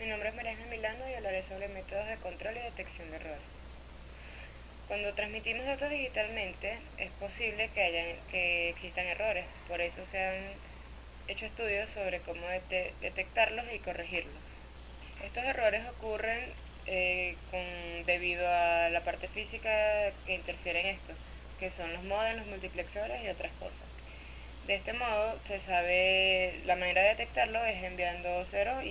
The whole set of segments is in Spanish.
Mi nombre es María Ángel Milano y hablaré sobre métodos de control y detección de errores. Cuando transmitimos datos digitalmente, es posible que existan errores. Por eso se han hecho estudios sobre cómo detectarlos y corregirlos. Estos errores ocurren debido a la parte física que interfiere en esto, que son los modems, los multiplexores y otras cosas. De este modo, se sabe la manera de detectarlo es enviando ceros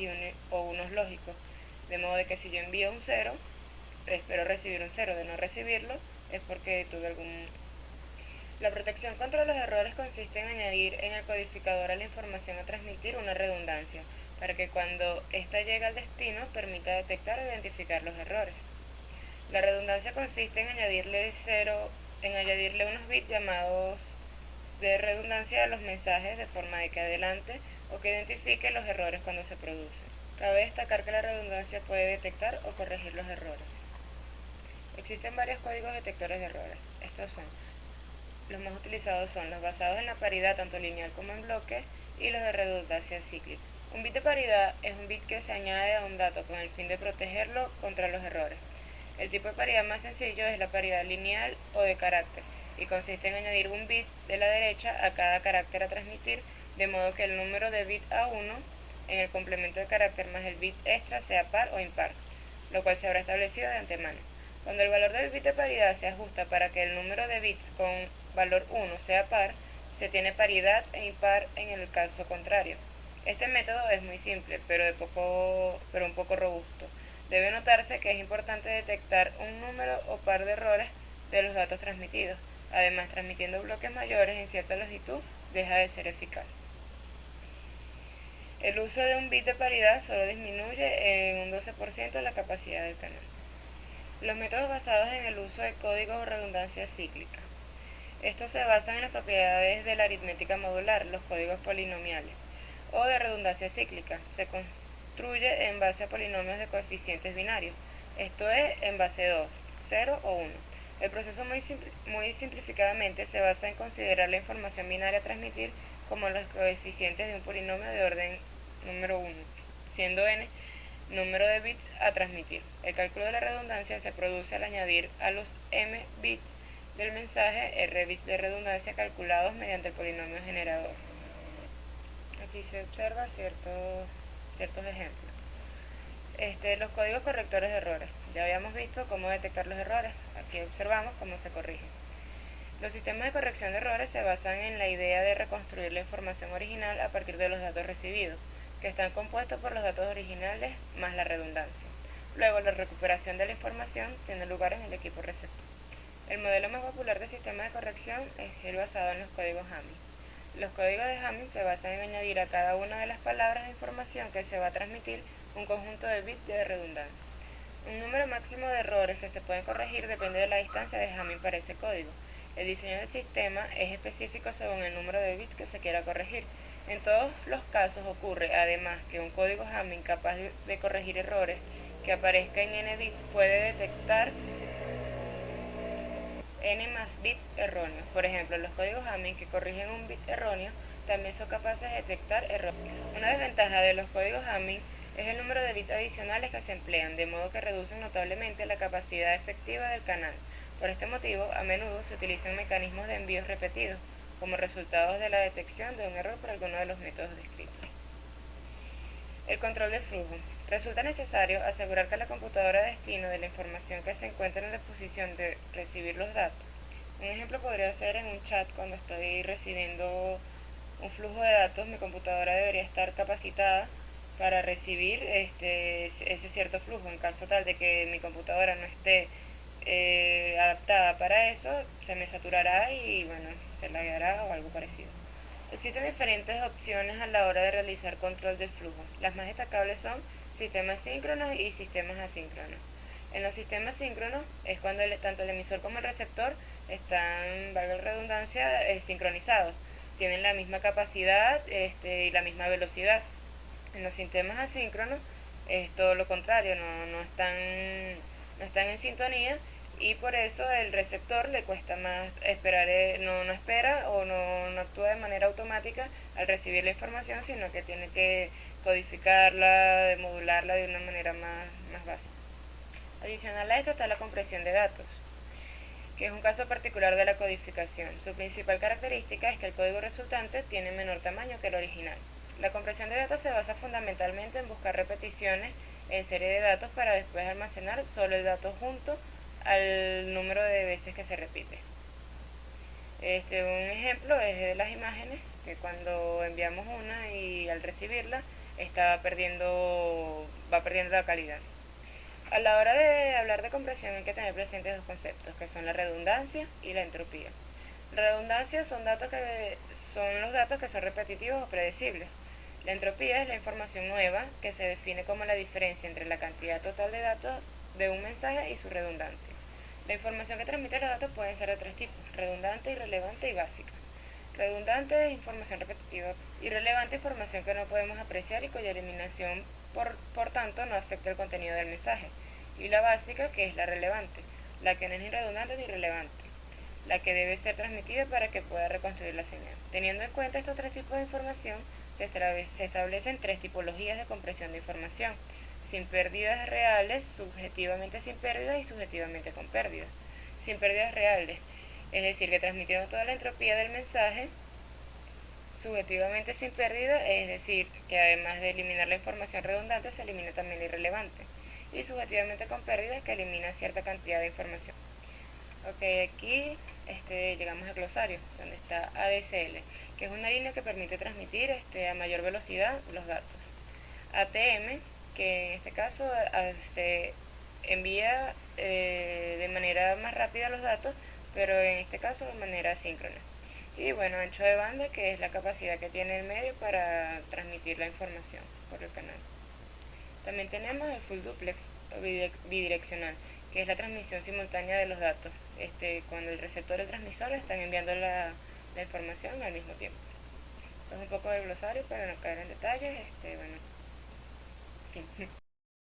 o unos lógicos. De modo de que si yo envío un cero, espero recibir un cero. De no recibirlo, es porque tuve algún... La protección contra los errores consiste en añadir en el codificador a la información a transmitir una redundancia, para que cuando ésta llegue al destino permita detectar e identificar los errores. La redundancia consiste en añadirle unos bits llamados de redundancia a los mensajes de forma de que adelante o que identifique los errores cuando se producen. Cabe destacar que la redundancia puede detectar o corregir los errores. Existen varios códigos detectores de errores. Estos son: los más utilizados son los basados en la paridad tanto lineal como en bloques y los de redundancia cíclica. Un bit de paridad es un bit que se añade a un dato con el fin de protegerlo contra los errores. El tipo de paridad más sencillo es la paridad lineal o de carácter, y consiste en añadir un bit de la derecha a cada carácter a transmitir, de modo que el número de bit A1 en el complemento de carácter más el bit extra sea par o impar, lo cual se habrá establecido de antemano. Cuando el valor del bit de paridad se ajusta para que el número de bits con valor 1 sea par, se tiene paridad e impar en el caso contrario. Este método es muy simple, pero un poco robusto. Debe notarse que es importante detectar un número o par de errores de los datos transmitidos. Además, transmitiendo bloques mayores en cierta longitud deja de ser eficaz. El uso de un bit de paridad solo disminuye en un 12% la capacidad del canal. Los métodos basados en el uso de códigos o redundancia cíclica. Estos se basan en las propiedades de la aritmética modular, los códigos polinomiales, o de redundancia cíclica. Se construye en base a polinomios de coeficientes binarios, esto es, en base 2, 0 o 1. El proceso muy simplificadamente se basa en considerar la información binaria a transmitir como los coeficientes de un polinomio de orden número 1, siendo n número de bits a transmitir. El cálculo de la redundancia se produce al añadir a los m bits del mensaje r bits de redundancia calculados mediante el polinomio generador. Aquí se observa ciertos ejemplos. Los códigos correctores de errores. Ya habíamos visto cómo detectar los errores. Aquí observamos cómo se corrigen. Los sistemas de corrección de errores se basan en la idea de reconstruir la información original a partir de los datos recibidos, que están compuestos por los datos originales más la redundancia. Luego, la recuperación de la información tiene lugar en el equipo receptor. El modelo más popular de sistema de corrección es el basado en los códigos Hamming. Los códigos de Hamming se basan en añadir a cada una de las palabras de información que se va a transmitir un conjunto de bits de redundancia. Un número máximo de errores que se pueden corregir depende de la distancia de Hamming para ese código. El diseño del sistema es específico según el número de bits que se quiera corregir. En todos los casos ocurre, además, que un código Hamming capaz de corregir errores que aparezca en n bits puede detectar n más bits erróneos. Por ejemplo, los códigos Hamming que corrigen un bit erróneo también son capaces de detectar errores. Una desventaja de los códigos Hamming es el número de bits adicionales que se emplean, de modo que reducen notablemente la capacidad efectiva del canal. Por este motivo, a menudo se utilizan mecanismos de envíos repetidos, como resultado de la detección de un error por alguno de los métodos descritos. El control de flujo. Resulta necesario asegurar que la computadora destino de la información que se encuentra en la disposición de recibir los datos. Un ejemplo podría ser en un chat. Cuando estoy recibiendo un flujo de datos, mi computadora debería estar capacitada para recibir ese cierto flujo. En caso tal de que mi computadora no esté adaptada para eso, se me saturará y bueno, se lagueará o algo parecido. Existen diferentes opciones a la hora de realizar control de flujo. Las más destacables son sistemas síncronos y sistemas asíncronos. En los sistemas síncronos es cuando tanto el emisor como el receptor están, valga la redundancia, sincronizados. Tienen la misma capacidad y la misma velocidad. En los sistemas asíncronos es todo lo contrario, no están en sintonía, y por eso el receptor le cuesta más esperar, no espera o no actúa de manera automática al recibir la información, sino que tiene que codificarla, modularla explicarla de una manera más básica. Adicional a esto está la compresión de datos, que es un caso particular de la codificación. Su principal característica es que el código resultante tiene menor tamaño que el original. La compresión de datos se basa fundamentalmente en buscar repeticiones en serie de datos para después almacenar solo el dato junto al número de veces que se repite. Un ejemplo es de las imágenes, que cuando enviamos una y al recibirla va perdiendo la calidad. A la hora de hablar de compresión hay que tener presentes dos conceptos, que son la redundancia y la entropía. La redundancia son los datos que son repetitivos o predecibles. La entropía es la información nueva, que se define como la diferencia entre la cantidad total de datos de un mensaje y su redundancia. La información que transmite los datos puede ser de tres tipos: redundante, irrelevante y básica. Redundante es información repetitiva. Irrelevante, información que no podemos apreciar y cuya eliminación por tanto no afecta el contenido del mensaje. Y la básica, que es la relevante, la que no es ni redundante ni irrelevante, la que debe ser transmitida para que pueda reconstruir la señal. Teniendo en cuenta estos tres tipos de información, se establecen tres tipologías de compresión de información: sin pérdidas reales, subjetivamente sin pérdidas y subjetivamente con pérdidas. Sin pérdidas reales, es decir, que transmitiendo toda la entropía del mensaje. Subjetivamente sin pérdida, es decir, que además de eliminar la información redundante, se elimina también la irrelevante. Y subjetivamente con pérdida, que elimina cierta cantidad de información. Ok, aquí llegamos al glosario, donde está ADSL, que es una línea que permite transmitir a mayor velocidad los datos. ATM, que en este caso envía de manera más rápida los datos, pero en este caso de manera asíncrona. Y bueno, ancho de banda, que es la capacidad que tiene el medio para transmitir la información por el canal. También tenemos el full duplex o bidireccional, que es la transmisión simultánea de los datos, cuando el receptor y el transmisor están enviando la información al mismo tiempo. Esto es un poco de glosario para no caer en detalles, fin.